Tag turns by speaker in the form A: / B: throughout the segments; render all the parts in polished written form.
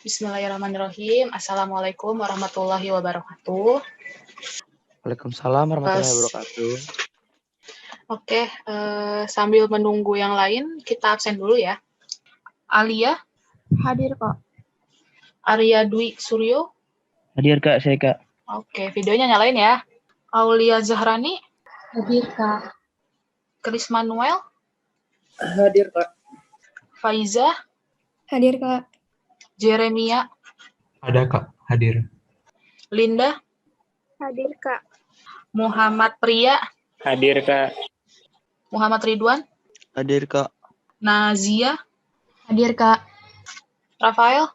A: Bismillahirrahmanirrahim. Assalamualaikum warahmatullahi wabarakatuh.
B: Waalaikumsalam warahmatullahi
A: Pas.
B: wabarakatuh.
A: Oke, sambil menunggu yang lain, kita absen dulu ya. Alia,
C: Hadir kok.
A: Arya Dwi Suryo.
B: Hadir Kak, saya Kak.
A: Oke, videonya nyalain ya. Aulia Zahrani.
C: Hadir Kak.
A: Chris Manuel.
D: Hadir Kak.
A: Faiza.
C: Hadir Kak.
A: Jeremia.
E: Ada Kak, hadir.
A: Linda.
C: Hadir Kak.
A: Muhammad Pria.
D: Hadir Kak.
A: Muhammad Ridwan.
B: Hadir Kak.
A: Nazia.
C: Hadir Kak.
A: Rafael.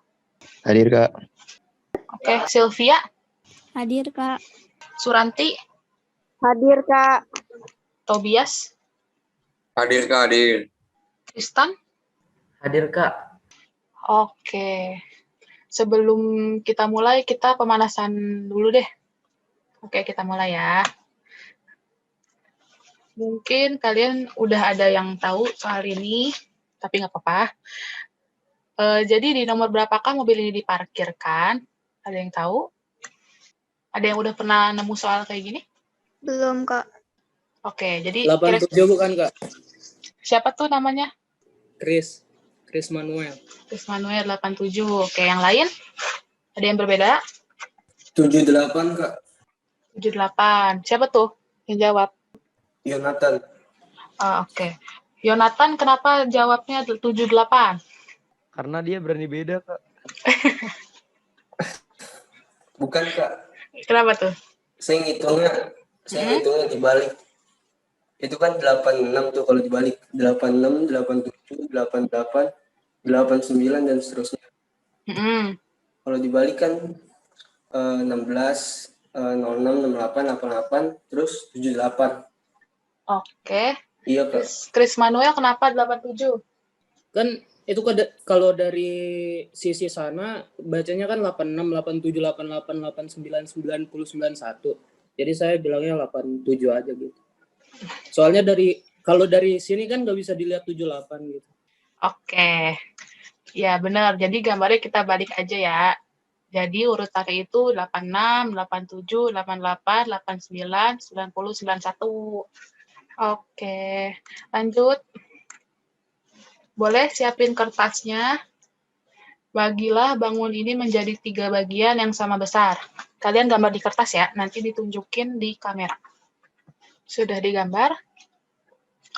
B: Hadir Kak.
A: Oke, Sylvia.
C: Hadir Kak.
A: Suranti.
C: Hadir Kak.
A: Tobias.
F: Hadir Kak, hadir.
A: Tristan.
D: Hadir Kak.
A: Oke. Sebelum kita mulai, kita pemanasan dulu deh. Oke, kita mulai ya. Mungkin kalian udah ada yang tahu soal ini, tapi nggak apa-apa. Jadi di nomor berapakah mobil ini diparkirkan? Ada yang tahu? Ada yang udah pernah nemu soal kayak gini?
C: Belum Kak.
A: Oke, jadi
D: 87 bukan Kak?
A: siapa tuh namanya?
D: Chris Manuel.
A: Chris Manuel 87. Oke, yang lain? Ada yang berbeda?
F: 78 Kak.
A: 78. Siapa tuh yang jawab?
F: Yonatan.
A: Oke. Yonatan kenapa jawabnya 78?
B: Karena dia berani beda Kak.
F: Bukan Kak.
A: Kenapa tuh?
F: Saya ngitungnya dibalik. Itu kan 86 tuh kalau dibalik. 86, 87, 88, 89 dan seterusnya. Kalau dibalik kan 16, 06, 68, 88, terus 78.
A: Oke.
F: Iya Kak.
A: Chris Manuel kenapa 87?
D: Kan itu kalau dari sisi sana bacanya kan 86, 87, 88, 89, 90, 91. Jadi saya bilangnya 87 aja gitu. Soalnya kalau dari sini kan nggak bisa dilihat 78 gitu.
A: Oke. Ya benar. Jadi gambarnya kita balik aja ya. Jadi urutannya itu 86, 87, 88, 89, 90, 91. Oke. Lanjut. Boleh siapin kertasnya. Bagilah bangun ini menjadi 3 bagian yang sama besar. Kalian gambar di kertas ya, nanti ditunjukin di kamera. Sudah digambar?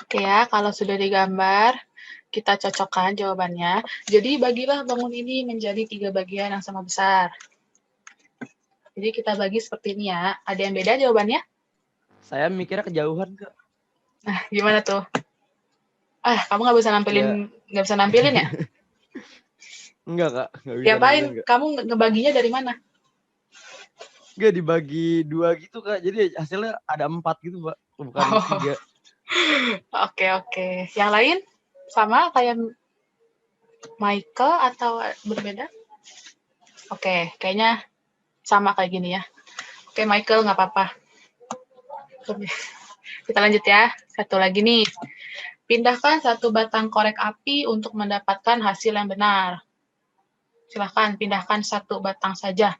A: Oke ya, kalau sudah digambar, kita cocokkan jawabannya. Jadi bagilah bangun ini menjadi 3 bagian yang sama besar. Jadi kita bagi seperti ini ya. Ada yang beda jawabannya?
B: Saya mikirnya kejauhan Kak.
A: Nah, gimana tuh? Kamu nggak bisa nampilin ya?
B: Enggak Kak. Nggak bisa
A: Diapain?
B: nampilin, Kak. Kamu
A: Ngebaginya dari mana?
B: Enggak dibagi 2 gitu Kak. Jadi hasilnya ada 4 gitu Pak. Bukan 3.
A: Oke. Yang lain? Sama kayak Michael atau berbeda? Oke, kayaknya sama kayak gini ya. Oke, Michael, nggak apa-apa. Kita lanjut ya. Satu lagi nih. Pindahkan satu batang korek api untuk mendapatkan hasil yang benar. Silahkan pindahkan satu batang saja.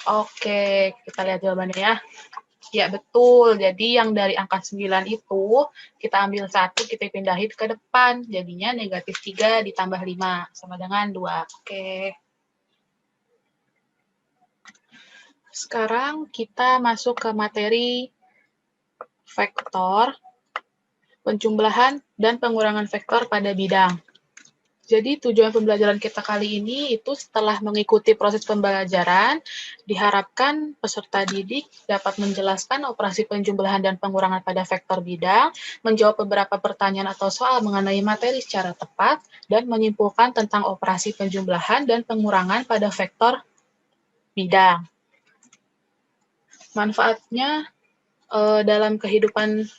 A: Oke, kita lihat jawabannya ya. Ya, betul. Jadi yang dari angka 9 itu, kita ambil 1, kita pindahin ke depan. Jadinya negatif 3 ditambah 5, sama dengan 2. Oke. Sekarang kita masuk ke materi vektor, penjumlahan, dan pengurangan vektor pada bidang. Jadi tujuan pembelajaran kita kali ini itu setelah mengikuti proses pembelajaran, diharapkan peserta didik dapat menjelaskan operasi penjumlahan dan pengurangan pada vektor bidang, menjawab beberapa pertanyaan atau soal mengenai materi secara tepat, dan menyimpulkan tentang operasi penjumlahan dan pengurangan pada vektor bidang. Manfaatnya dalam kehidupan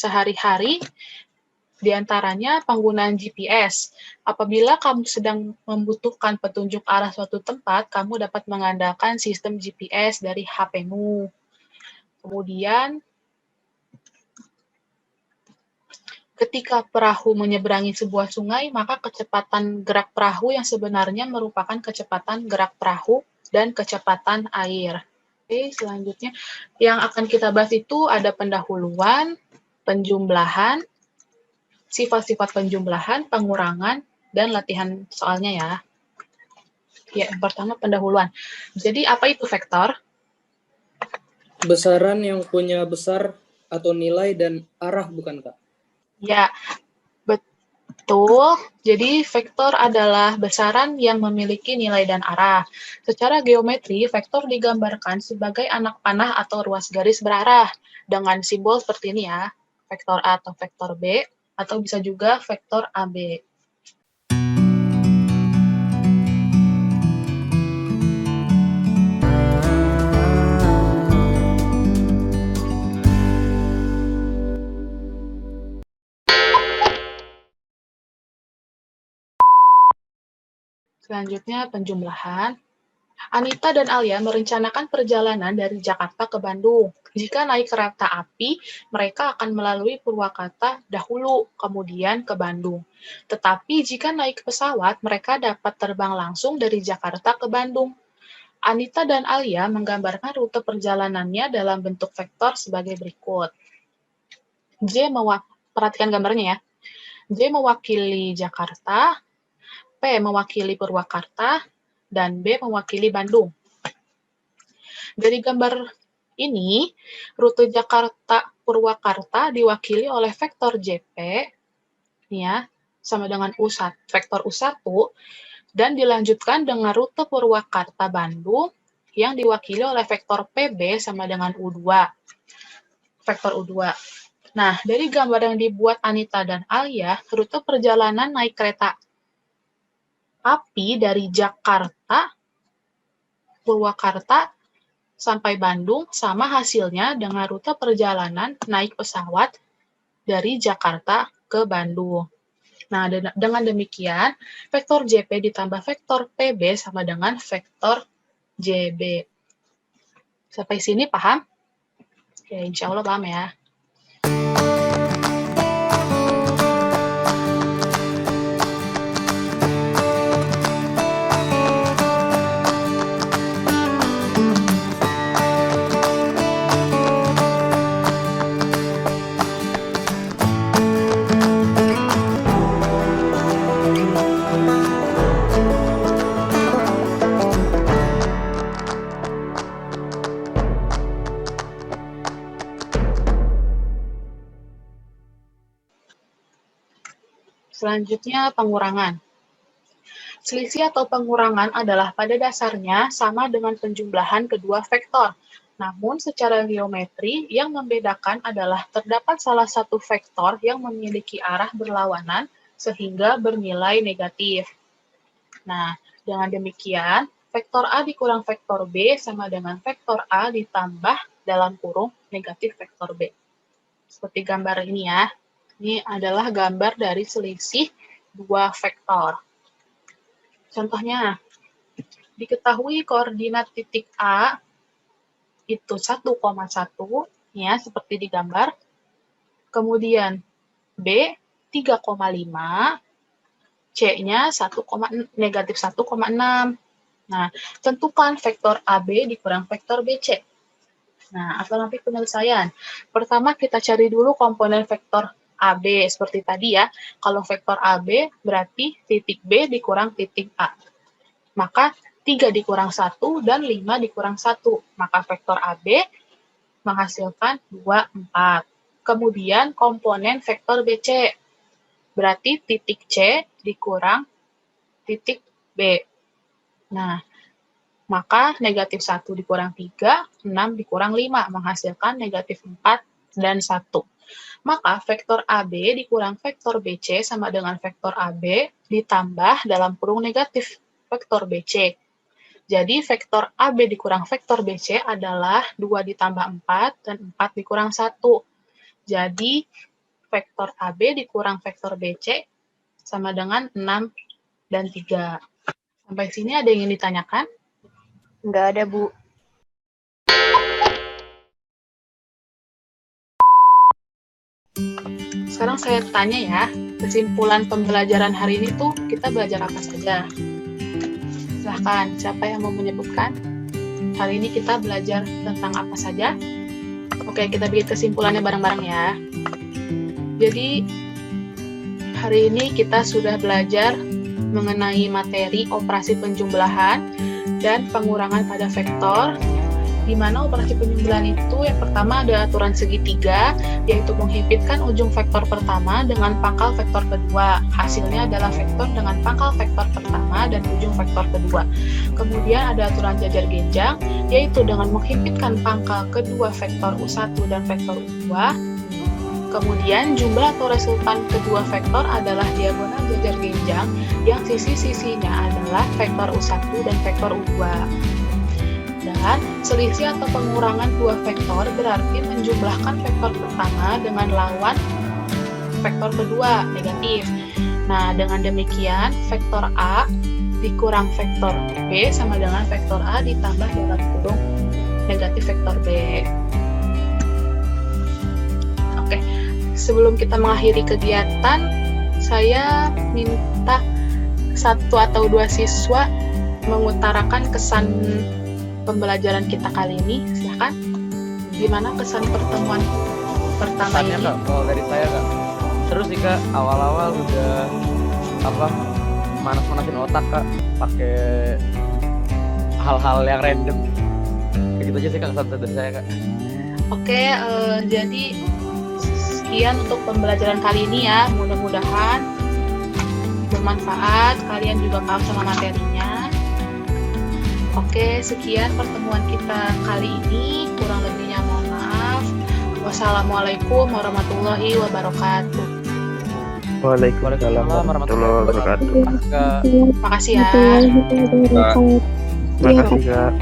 A: sehari-hari, di antaranya penggunaan GPS. Apabila kamu sedang membutuhkan petunjuk arah suatu tempat, kamu dapat mengandalkan sistem GPS dari HP-mu. Kemudian, ketika perahu menyeberangi sebuah sungai, maka kecepatan gerak perahu yang sebenarnya merupakan kecepatan gerak perahu dan kecepatan air. Oke, selanjutnya yang akan kita bahas itu ada pendahuluan, penjumlahan, sifat-sifat penjumlahan, pengurangan, dan latihan soalnya ya. Ya, yang pertama pendahuluan. Jadi apa itu vektor?
D: Besaran yang punya besar atau nilai dan arah, bukan Kak?
A: Ya, betul. Jadi vektor adalah besaran yang memiliki nilai dan arah. Secara geometri, vektor digambarkan sebagai anak panah atau ruas garis berarah dengan simbol seperti ini ya, vektor A atau vektor B, atau bisa juga vektor AB. Selanjutnya penjumlahan. Anita dan Alia merencanakan perjalanan dari Jakarta ke Bandung. Jika naik kereta api, mereka akan melalui Purwakarta dahulu, kemudian ke Bandung. Tetapi jika naik pesawat, mereka dapat terbang langsung dari Jakarta ke Bandung. Anita dan Alia menggambarkan rute perjalanannya dalam bentuk vektor sebagai berikut. Perhatikan gambarnya ya. J mewakili Jakarta, P mewakili Purwakarta, dan B mewakili Bandung. Dari gambar ini, rute Jakarta-Purwakarta diwakili oleh vektor JP, ya, sama dengan vektor U1, dan dilanjutkan dengan rute Purwakarta-Bandung, yang diwakili oleh vektor PB sama dengan U2, vektor U2. Nah, dari gambar yang dibuat Anita dan Alia, rute perjalanan naik kereta api dari Jakarta, Purwakarta, sampai Bandung sama hasilnya dengan rute perjalanan naik pesawat dari Jakarta ke Bandung. Nah, dengan demikian, vektor JP ditambah vektor PB sama dengan vektor JB. Sampai sini paham? Ya, insya Allah paham ya. Selanjutnya, pengurangan. Selisih atau pengurangan adalah pada dasarnya sama dengan penjumlahan kedua vektor. Namun, secara geometri, yang membedakan adalah terdapat salah satu vektor yang memiliki arah berlawanan sehingga bernilai negatif. Nah, dengan demikian, vektor A dikurang vektor B sama dengan vektor A ditambah dalam kurung negatif vektor B. Seperti gambar ini ya. Ini adalah gambar dari selisih dua vektor. Contohnya, diketahui koordinat titik A itu 1,1, ya, seperti di gambar. Kemudian B 3,5, C-nya negatif 1,6. Nah, tentukan vektor AB dikurang vektor BC. Nah, alternatif penyelesaian. Pertama, kita cari dulu komponen vektor AB, seperti tadi ya. Kalau vektor AB berarti titik B dikurang titik A. Maka 3 dikurang 1 dan 5 dikurang 1. Maka vektor AB menghasilkan 2, 4. Kemudian komponen vektor BC. Berarti titik C dikurang titik B. Nah, maka negatif 1 dikurang 3, 6 dikurang 5, menghasilkan negatif 4 dan 1. Maka vektor AB dikurang vektor BC sama dengan vektor AB ditambah dalam kurung negatif vektor BC. Jadi vektor AB dikurang vektor BC adalah 2 ditambah 4 dan 4 dikurang 1. Jadi vektor AB dikurang vektor BC sama dengan 6 dan 3. Sampai sini ada yang ingin ditanyakan?
C: Nggak ada, Bu.
A: Sekarang saya tanya ya, kesimpulan pembelajaran hari ini tuh kita belajar apa saja? Silahkan, siapa yang mau menyebutkan? Hari ini kita belajar tentang apa saja? Oke, kita bikin kesimpulannya bareng-bareng ya. Jadi, hari ini kita sudah belajar mengenai materi operasi penjumlahan dan pengurangan pada vektor, di mana operasi penjumlahan itu yang pertama ada aturan segitiga, yaitu menghempitkan ujung vektor pertama dengan pangkal vektor kedua. Hasilnya adalah vektor dengan pangkal vektor pertama dan ujung vektor kedua. Kemudian ada aturan jajar genjang, yaitu dengan menghempitkan pangkal kedua vektor U1 dan vektor U2. Kemudian jumlah atau resultan kedua vektor adalah diagonal jajar genjang yang sisi-sisinya adalah vektor U1 dan vektor U2. Dan selisih atau pengurangan dua vektor berarti menjumlahkan vektor pertama dengan lawan vektor kedua, negatif. Nah, dengan demikian vektor A dikurang vektor B sama dengan vektor A ditambah dalam kurung negatif vektor B. Oke, sebelum kita mengakhiri kegiatan, saya minta 1 atau 2 siswa mengutarakan kesan pembelajaran kita kali ini. Silahkan. Gimana kesan pertemuan pertama
B: Kesannya,
A: ini?
B: Kak, kalau dari saya, Kak, seru sih, Kak. Awal-awal udah manas-manasin otak, Kak, pakai hal-hal yang random. Kayak gitu aja sih, Kak, kesan dari saya, Kak.
A: Oke, jadi sekian untuk pembelajaran kali ini ya. Mudah-mudahan bermanfaat, kalian juga paham sama materinya. Oke, sekian pertemuan kita kali ini. Kurang lebihnya mohon maaf. Wassalamualaikum warahmatullahi wabarakatuh.
G: Waalaikumsalam warahmatullahi wabarakatuh.
B: Kak.
A: Makasih ya.
G: Terima kasih, Kak.